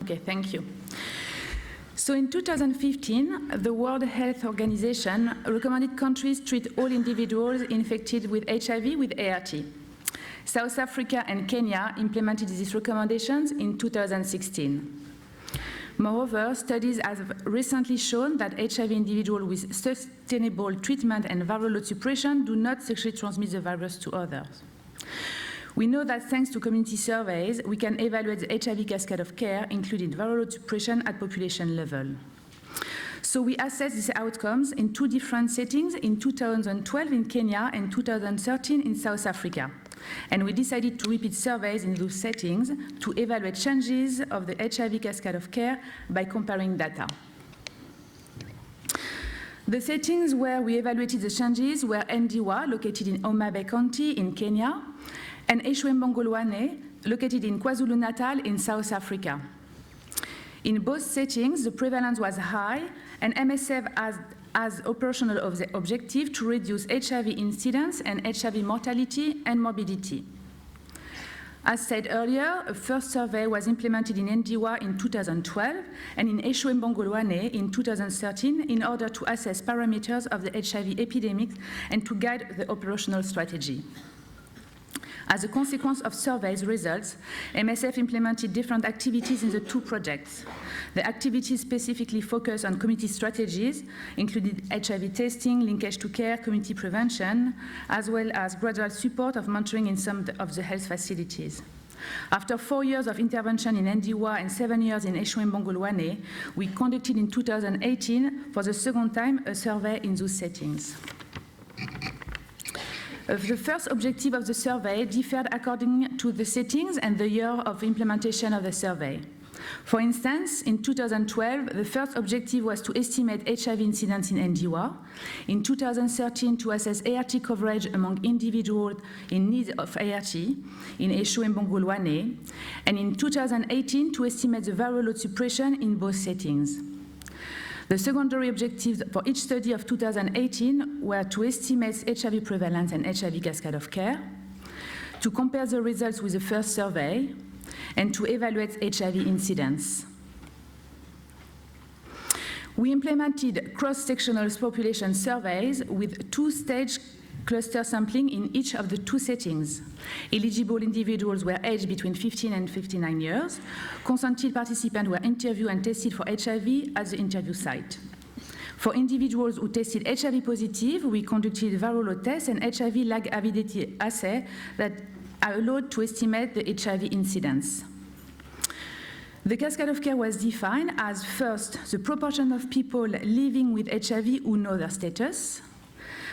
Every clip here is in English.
Okay, thank you. So in 2015, the World Health Organization recommended countries treat all individuals infected with HIV with ART. South Africa and Kenya implemented these recommendations in 2016. Moreover, studies have recently shown that HIV individuals with sustainable treatment and viral load suppression do not sexually transmit the virus to others. We know that thanks to community surveys, we can evaluate the HIV cascade of care, including viral load suppression at population level. So we assessed these outcomes in two different settings, in 2012 in Kenya and 2013 in South Africa. And we decided to repeat surveys in those settings to evaluate changes of the HIV cascade of care by comparing data. The settings where we evaluated the changes were Ndhiwa, located in Homa Bay County in Kenya, and Epicentre, located in KwaZulu-Natal in South Africa. In both settings, the prevalence was high, and MSF has operational objective to reduce HIV incidence and HIV mortality and morbidity. As said earlier, a first survey was implemented in Ndhiwa in 2012 and in Epicentre in 2013 in order to assess parameters of the HIV epidemic and to guide the operational strategy. As a consequence of surveys results, MSF implemented different activities in the two projects. The activities specifically focus on community strategies, including HIV testing, linkage to care, community prevention, as well as gradual support of monitoring in some of the health facilities. After 4 years of intervention in Ndhiwa and 7 years in Epicentre, we conducted in 2018, for the second time, a survey in those settings. The first objective of the survey differed according to the settings and the year of implementation of the survey. For instance, in 2012, the first objective was to estimate HIV incidence in Ndhiwa, in 2013 to assess ART coverage among individuals in need of ART in Epicentre, and in 2018 to estimate the viral load suppression in both settings. The secondary objectives for each study of 2018 were to estimate HIV prevalence and HIV cascade of care, to compare the results with the first survey, and to evaluate HIV incidence. We implemented cross-sectional population surveys with two-stage cluster sampling in each of the two settings. Eligible individuals were aged between 15 and 59 years. Consented participants were interviewed and tested for HIV at the interview site. For individuals who tested HIV positive, we conducted viral load tests and HIV lag avidity assay that are allowed to estimate the HIV incidence. The cascade of care was defined as first, the proportion of people living with HIV who know their status,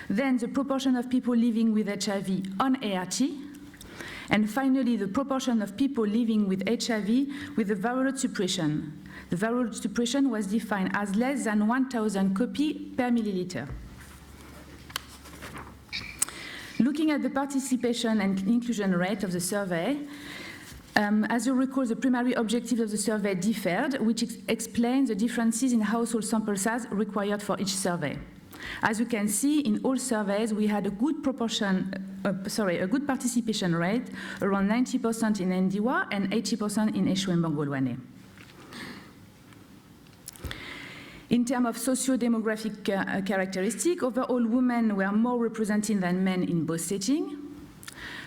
then the proportion of people living with HIV on ART, and finally the proportion of people living with HIV with the viral load suppression. The viral load suppression was defined as less than 1,000 copies per milliliter. Looking at the participation and inclusion rate of the survey, as you recall, the primary objectives of the survey differed, which explains the differences in household sample size required for each survey. As you can see, in all surveys, we had a good participation rate, around 90% in Ndhiwa and 80% in Epicentre. In terms of socio-demographic characteristics, overall women were more represented than men in both settings.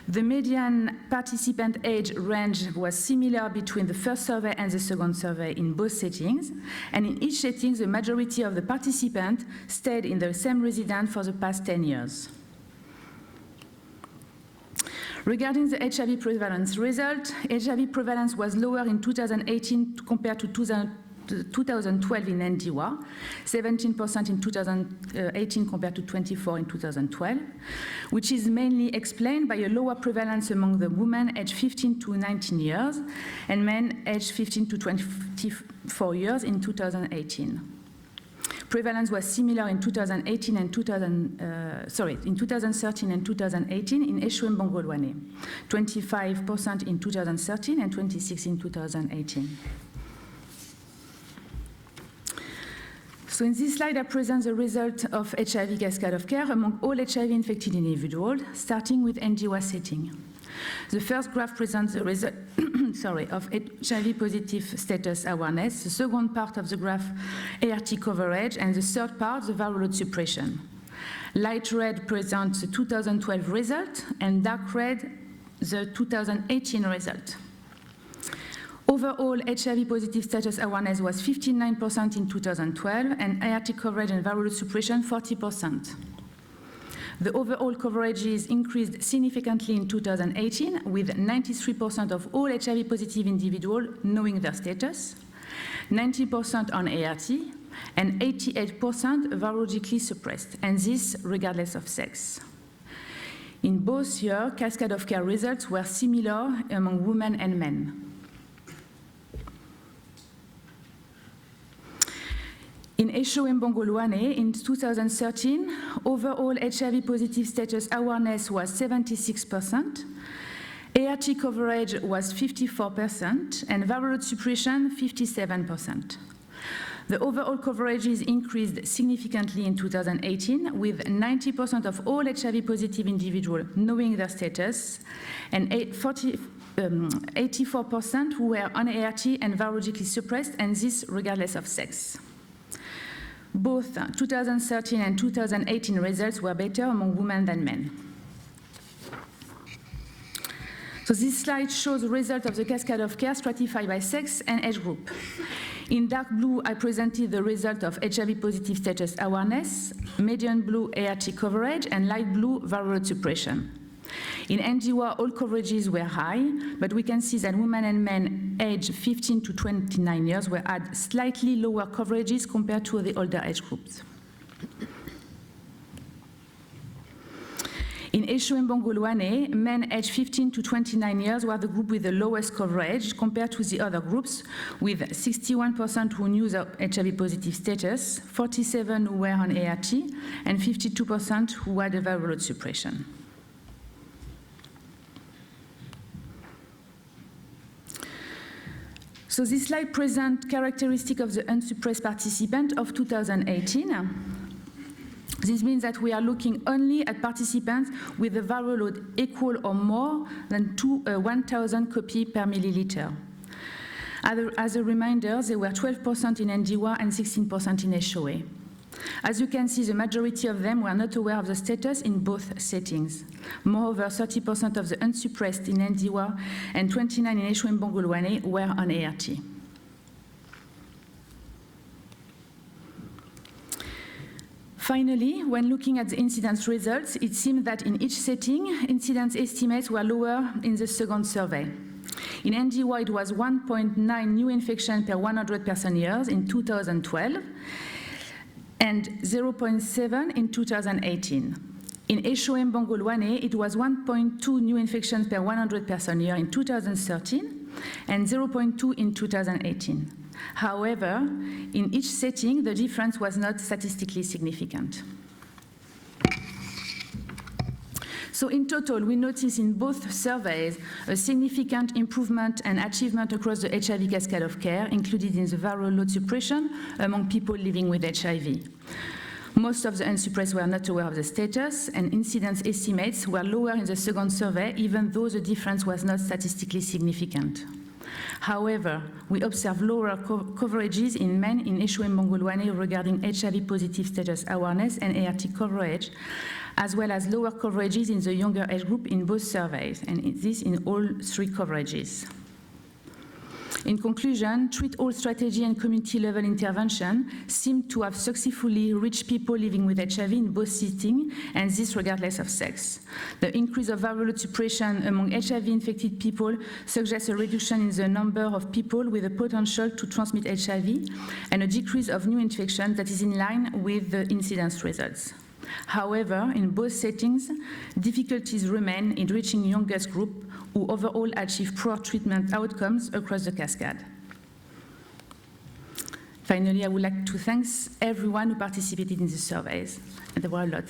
The median participant age range was similar between the first survey and the second survey in both settings, and in each setting, the majority of the participants stayed in the same residence for the past 10 years. Regarding the HIV prevalence result, HIV prevalence was lower in 2018 compared to 2012 in Ndhiwa, 17% in 2018 compared to 24% in 2012, which is mainly explained by a lower prevalence among the women aged 15 to 19 years and men aged 15 to 24 years in 2018. Prevalence was similar in 2013 and 2018 in Epicentre, 25% in 2013 and 26% in 2018. So in this slide, I present the result of HIV cascade of care among all HIV-infected individuals, starting with Ndhiwa setting. The first graph presents the result of HIV-positive status awareness, the second part of the graph ART coverage, and the third part the viral load suppression. Light red presents the 2012 result, and dark red the 2018 result. Overall, HIV-positive status awareness was 59% in 2012, and ART coverage and viral load suppression 40%. The overall coverages increased significantly in 2018, with 93% of all HIV-positive individuals knowing their status, 90% on ART, and 88% virologically suppressed, and this regardless of sex. In both years, cascade of care results were similar among women and men. In Esho and Bongolwane, in 2013, overall HIV-positive status awareness was 76%, ART coverage was 54%, and viral load suppression 57%. The overall coverages increased significantly in 2018, with 90% of all HIV-positive individuals knowing their status, and 84% who were on ART and virologically suppressed, and this regardless of sex. Both 2013 and 2018 results were better among women than men. So this slide shows the result of the cascade of care stratified by sex and age group. In dark blue, I presented the result of HIV-positive status awareness, medium blue ART coverage, and light blue viral load suppression. In Ndhiwa, all coverages were high, but we can see that women and men aged 15 to 29 years were at slightly lower coverages compared to the older age groups. In Esho and Bongolwane, men aged 15 to 29 years were the group with the lowest coverage compared to the other groups, with 61% who knew their HIV-positive status, 47% who were on ART, and 52% who had a viral load suppression. So this slide presents characteristics of the unsuppressed participant of 2018. This means that we are looking only at participants with a viral load equal or more than 1,000 copies per milliliter. As a reminder, there were 12% in Ndhiwa and 16% in Esho. As you can see, the majority of them were not aware of the status in both settings. Moreover, 30% of the unsuppressed in Ndhiwa and 29% in Esho and Bongolwane were on ART. Finally, when looking at the incidence results, it seems that in each setting, incidence estimates were lower in the second survey. In Ndhiwa, it was 1.9 new infections per 100 person-years in 2012, and 0.7 in 2018. In Esho and Bongolwane, it was 1.2 new infections per 100 person-year in 2013, and 0.2 in 2018. However, in each setting, the difference was not statistically significant. So in total, we notice in both surveys a significant improvement and achievement across the HIV cascade of care, included in the viral load suppression among people living with HIV. Most of the unsuppressed were not aware of the status, and incidence estimates were lower in the second survey, even though the difference was not statistically significant. However, we observe lower coverages in men in Esho and Bongolwane regarding HIV-positive status awareness and ART coverage, as well as lower coverages in the younger age group in both surveys, and this in all three coverages. In conclusion, treat all strategy and community-level intervention seem to have successfully reached people living with HIV in both settings, and this regardless of sex. The increase of viral load suppression among HIV-infected people suggests a reduction in the number of people with the potential to transmit HIV, and a decrease of new infections that is in line with the incidence results. However, in both settings, difficulties remain in reaching youngest group who overall achieve poor treatment outcomes across the cascade. Finally, I would like to thank everyone who participated in the surveys, and there were a lot.